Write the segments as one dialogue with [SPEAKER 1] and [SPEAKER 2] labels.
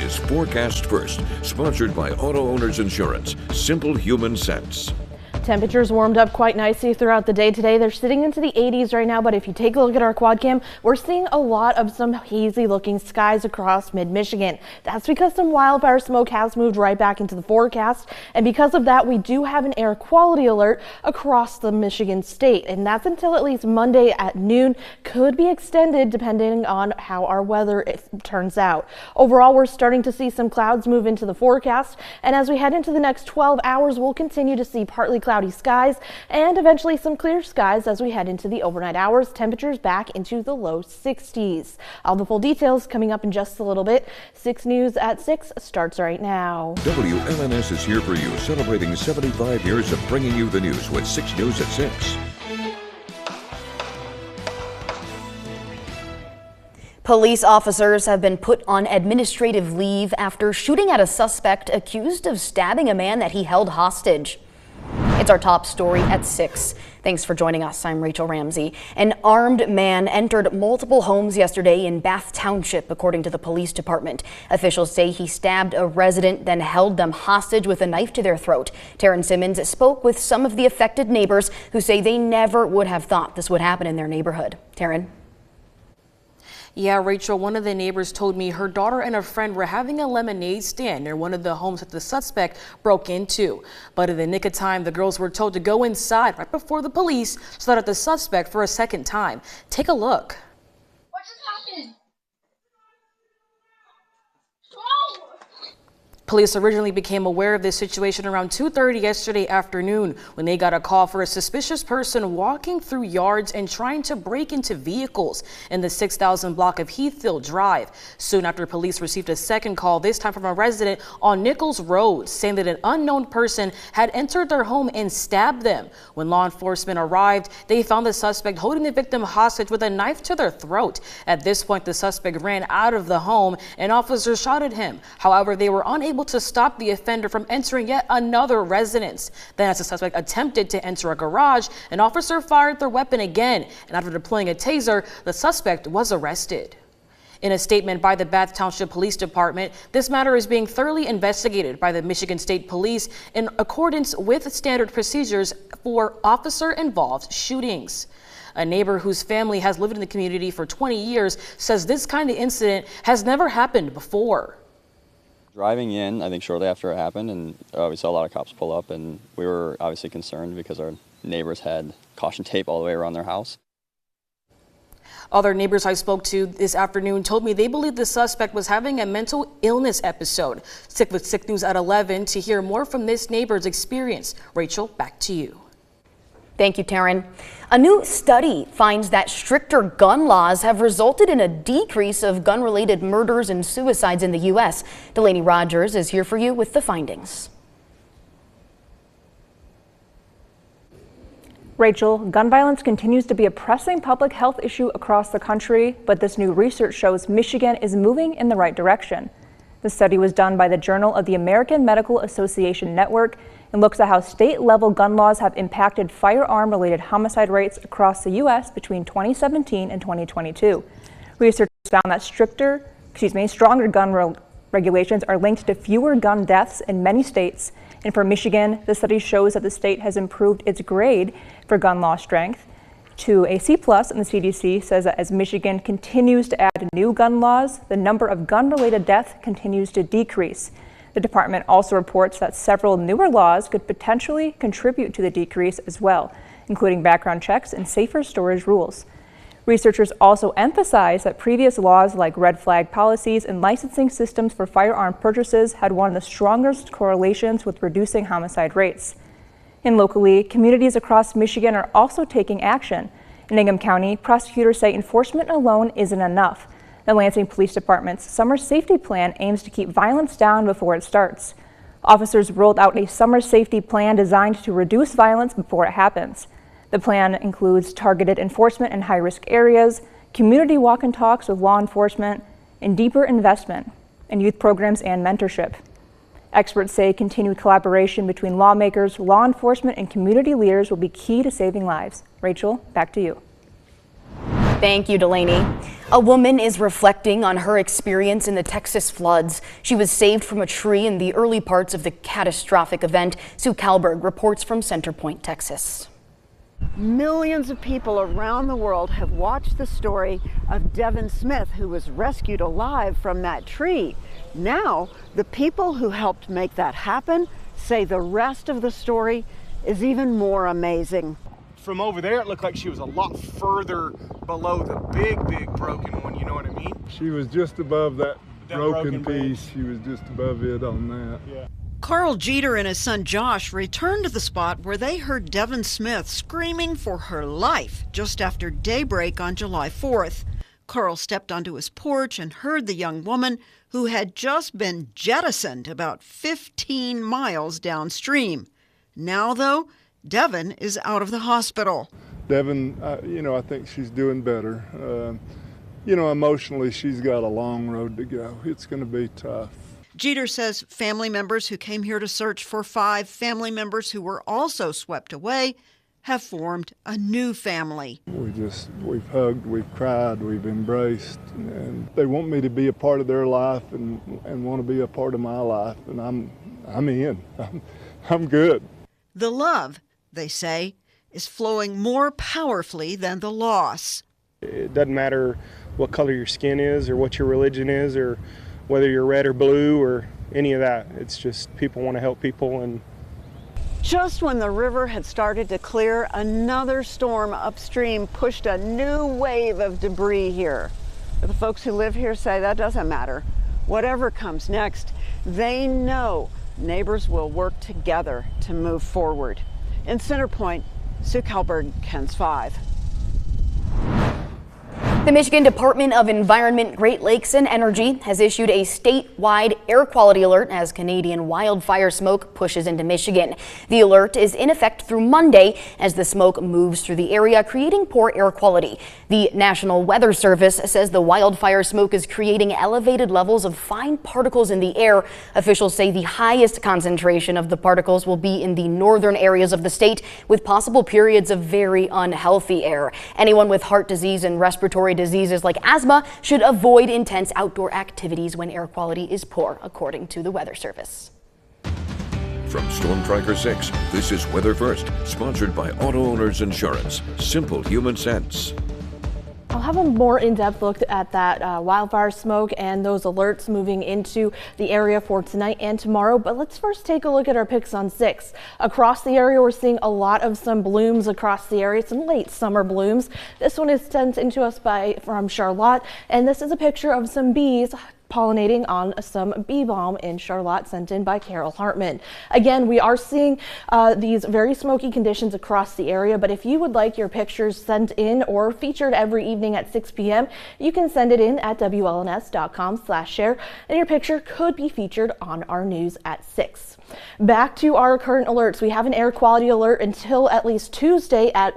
[SPEAKER 1] is Forecast First, sponsored by Auto Owners Insurance. Simple human sense.
[SPEAKER 2] Temperatures warmed up quite nicely throughout the day today. They're sitting into the 80s right now, but if you take a look at our quad cam, we're seeing a lot of some hazy looking skies across mid-Michigan. That's because some wildfire smoke has moved right back into the forecast, and because of that, we do have an air quality alert across the Michigan state, and that's until at least Monday at noon. Could be extended depending on how our weather turns out. Overall, we're starting to see some clouds move into the forecast, and as we head into the next 12 hours, we'll continue to see partly cloudy skies and eventually some clear skies as we head into the overnight hours. Temperatures back into the low 60s. All the full details coming up in just a little bit. 6 News at 6 starts right now.
[SPEAKER 1] WLNS is here for you, celebrating 75 years of bringing you the news with 6 News at 6.
[SPEAKER 3] Police officers have been put on administrative leave after shooting at a suspect accused of stabbing a man that he held hostage. It's our top story at 6. Thanks for joining us. I'm Rachel Ramsey. An armed man entered multiple homes yesterday in Bath Township, according to the police department. Officials say he stabbed a resident, then held them hostage with a knife to their throat. Taryn Simmons spoke with some of the affected neighbors who say they never would have thought this would happen in their neighborhood. Taryn.
[SPEAKER 4] Yeah, Rachel, one of the neighbors told me her daughter and a friend were having a lemonade stand near one of the homes that the suspect broke into. But in the nick of time, the girls were told to go inside right before the police shot at the suspect for a second time. Take a look.
[SPEAKER 5] What just happened?
[SPEAKER 4] Police originally became aware of this situation around 2:30 yesterday afternoon when they got a call for a suspicious person walking through yards and trying to break into vehicles in the 6000 block of Heathfield Drive. Soon after, police received a second call, this time from a resident on Nichols Road, saying that an unknown person had entered their home and stabbed them. When law enforcement arrived, they found the suspect holding the victim hostage with a knife to their throat. At this point, the suspect ran out of the home and officers shot at him. However, they were unable to stop the offender from entering yet another residence. Then, as the suspect attempted to enter a garage, an officer fired their weapon again, and after deploying a taser, the suspect was arrested. In a statement by the Bath Township Police Department, this matter is being thoroughly investigated by the Michigan State Police in accordance with standard procedures for officer-involved shootings. A neighbor whose family has lived in the community for 20 years says this kind of incident has never happened before.
[SPEAKER 6] Driving in, I think shortly after it happened, and we saw a lot of cops pull up, and we were obviously concerned because our neighbors had caution tape all the way around their house.
[SPEAKER 4] Other neighbors I spoke to this afternoon told me they believe the suspect was having a mental illness episode. Stick with 6 News at 11 to hear more from this neighbor's experience. Rachel, back to you.
[SPEAKER 3] Thank you, Taryn. A new study finds that stricter gun laws have resulted in a decrease of gun-related murders and suicides in the U.S. Delaney Rogers is here for you with the findings.
[SPEAKER 7] Rachel, gun violence continues to be a pressing public health issue across the country, but this new research shows Michigan is moving in the right direction. The study was done by the Journal of the American Medical Association Network and looks at how state-level gun laws have impacted firearm-related homicide rates across the U.S. between 2017 and 2022. Researchers found that stronger gun regulations are linked to fewer gun deaths in many states. And for Michigan, the study shows that the state has improved its grade for gun law strength to a C+, and the CDC says that as Michigan continues to add new gun laws, the number of gun-related deaths continues to decrease. The department also reports that several newer laws could potentially contribute to the decrease as well, including background checks and safer storage rules. Researchers also emphasize that previous laws like red flag policies and licensing systems for firearm purchases had one of the strongest correlations with reducing homicide rates. And locally, communities across Michigan are also taking action. In Ingham County, prosecutors say enforcement alone isn't enough. The Lansing Police Department's Summer Safety Plan aims to keep violence down before it starts. Officers rolled out a summer safety plan designed to reduce violence before it happens. The plan includes targeted enforcement in high-risk areas, community walk and talks with law enforcement, and deeper investment in youth programs and mentorship. Experts say continued collaboration between lawmakers, law enforcement, and community leaders will be key to saving lives. Rachel, back to you.
[SPEAKER 3] Thank you, Delaney. A woman is reflecting on her experience in the Texas floods. She was saved from a tree in the early parts of the catastrophic event. Sue Kalberg reports from Center Point, Texas.
[SPEAKER 8] Millions of people around the world have watched the story of Devin Smith, who was rescued alive from that tree. Now, the people who helped make that happen say the rest of the story is even more amazing.
[SPEAKER 9] From over there, it looked like she was a lot further below the big broken one, you know what I mean?
[SPEAKER 10] She was just above that broken
[SPEAKER 9] bridge.
[SPEAKER 10] piece. She was just above it on that.
[SPEAKER 9] Yeah.
[SPEAKER 8] Carl Jeter and his son Josh returned to the spot where they heard Devin Smith screaming for her life just after daybreak on July 4th. Carl stepped onto his porch and heard the young woman who had just been jettisoned about 15 miles downstream. Now, though, Devin is out of the hospital.
[SPEAKER 10] Devin, I think she's doing better. Emotionally, she's got a long road to go. It's going to be tough.
[SPEAKER 8] Jeter says family members who came here to search for 5 family members who were also swept away have formed a new family.
[SPEAKER 10] We've hugged, we've cried, we've embraced, and they want me to be a part of their life and want to be a part of my life, and I'm in. I'm good.
[SPEAKER 8] The love, they say, is flowing more powerfully than the loss.
[SPEAKER 9] It doesn't matter what color your skin is or what your religion is or whether you're red or blue or any of that. It's just people want to help people. And
[SPEAKER 8] just when the river had started to clear, another storm upstream pushed a new wave of debris here. But the folks who live here say that doesn't matter. Whatever comes next, they know neighbors will work together to move forward. In Center Point, Sue Kalberg, KENS 5.
[SPEAKER 3] The Michigan Department of Environment, Great Lakes and Energy has issued a statewide air quality alert as Canadian wildfire smoke pushes into Michigan. The alert is in effect through Monday as the smoke moves through the area, creating poor air quality. The National Weather Service says the wildfire smoke is creating elevated levels of fine particles in the air. Officials say the highest concentration of the particles will be in the northern areas of the state, with possible periods of very unhealthy air. Anyone with heart disease and respiratory diseases like asthma should avoid intense outdoor activities when air quality is poor, according to the Weather Service.
[SPEAKER 1] From Storm Tracker 6, this is Weather First, sponsored by Auto Owners Insurance. Simple human sense.
[SPEAKER 2] I'll have a more in-depth look at that wildfire smoke and those alerts moving into the area for tonight and tomorrow. But let's first take a look at our picks on 6. Across the area, we're seeing a lot of some blooms across the area, some late summer blooms. This one is sent into us from Charlotte, and this is a picture of some bees pollinating on some bee balm in Charlotte, sent in by Carol Hartman. Again, we are seeing these very smoky conditions across the area, but if you would like your pictures sent in or featured every evening at 6 p.m., you can send it in at WLNS.com/share, and your picture could be featured on our news at 6. Back to our current alerts. We have an air quality alert until at least Tuesday at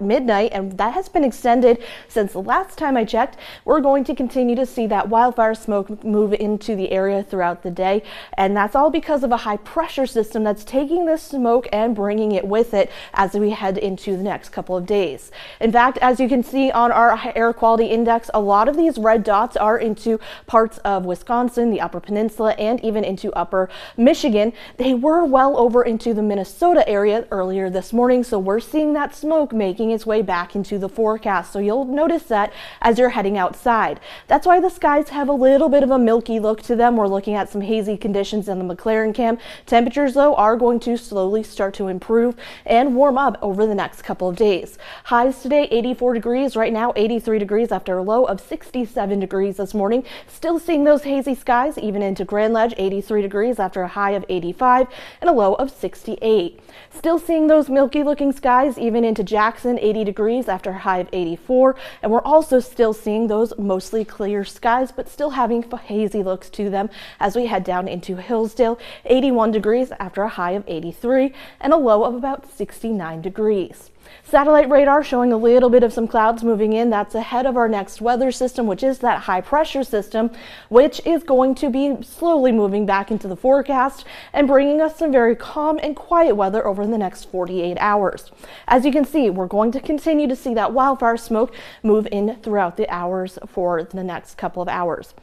[SPEAKER 2] midnight, and that has been extended since the last time I checked. We're going to continue to see that wildfire smoke move into the area throughout the day, and that's all because of a high pressure system that's taking this smoke and bringing it with it as we head into the next couple of days. In fact, as you can see on our air quality index, a lot of these red dots are into parts of Wisconsin, the Upper Peninsula, and even into Upper Michigan. They were well over into the Minnesota area earlier this morning, so we're seeing that smoke making its way back into the forecast. So you'll notice that as you're heading outside. That's why the skies have a little bit of a milky look to them. We're looking at some hazy conditions in the McLaren Cam. Temperatures, though, are going to slowly start to improve and warm up over the next couple of days. Highs today, 84 degrees. Right now, 83 degrees after a low of 67 degrees this morning. Still seeing those hazy skies even into Grand Ledge, 83 degrees after a high of 85 and a low of 68. Still seeing those milky looking skies even into Jackson, 80 degrees after a high of 84. And we're also still seeing those mostly clear skies, but still having hazy looks to them as we head down into Hillsdale, 81 degrees after a high of 83 and a low of about 69 degrees. Satellite radar showing a little bit of some clouds moving in. That's ahead of our next weather system, which is that high pressure system, which is going to be slowly moving back into the forecast and bringing us some very calm and quiet weather over the next 48 hours. As you can see, we're going to continue to see that wildfire smoke move in throughout the hours for the next couple of hours.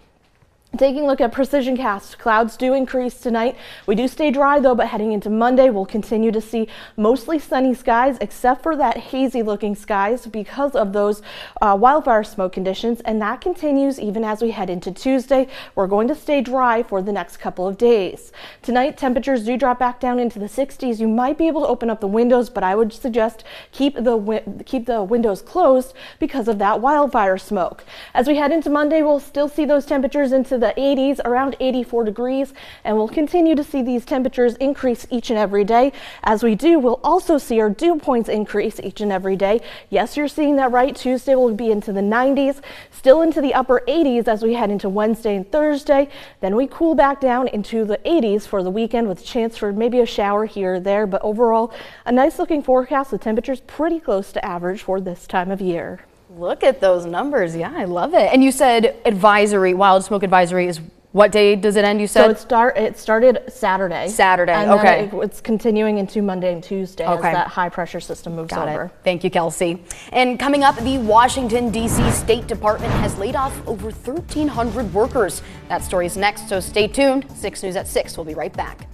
[SPEAKER 2] Taking a look at precision cast, clouds do increase tonight. We do stay dry though, but heading into Monday, we'll continue to see mostly sunny skies, except for that hazy looking skies because of those wildfire smoke conditions. And that continues even as we head into Tuesday. We're going to stay dry for the next couple of days. Tonight, temperatures do drop back down into the 60s. You might be able to open up the windows, but I would suggest keep the windows closed because of that wildfire smoke. As we head into Monday, we'll still see those temperatures into the 80s, around 84 degrees, and we'll continue to see these temperatures increase each and every day. As we do, we'll also see our dew points increase each and every day. Yes, you're seeing that right. Tuesday will be into the 90s, still into the upper 80s as we head into Wednesday and Thursday. Then we cool back down into the 80s for the weekend with a chance for maybe a shower here or there, but overall, a nice looking forecast with temperatures pretty close to average for this time of year.
[SPEAKER 3] Look at those numbers. Yeah, I love it. And you said advisory, wild smoke advisory is what day does it end, you said?
[SPEAKER 2] So it started Saturday.
[SPEAKER 3] And
[SPEAKER 2] okay. Then it's continuing into Monday and Tuesday as that high pressure system moves over.
[SPEAKER 3] Thank you, Kelsey. And coming up, the Washington, D.C. State Department has laid off over 1,300 workers. That story is next, so stay tuned. 6 News at 6. We'll be right back.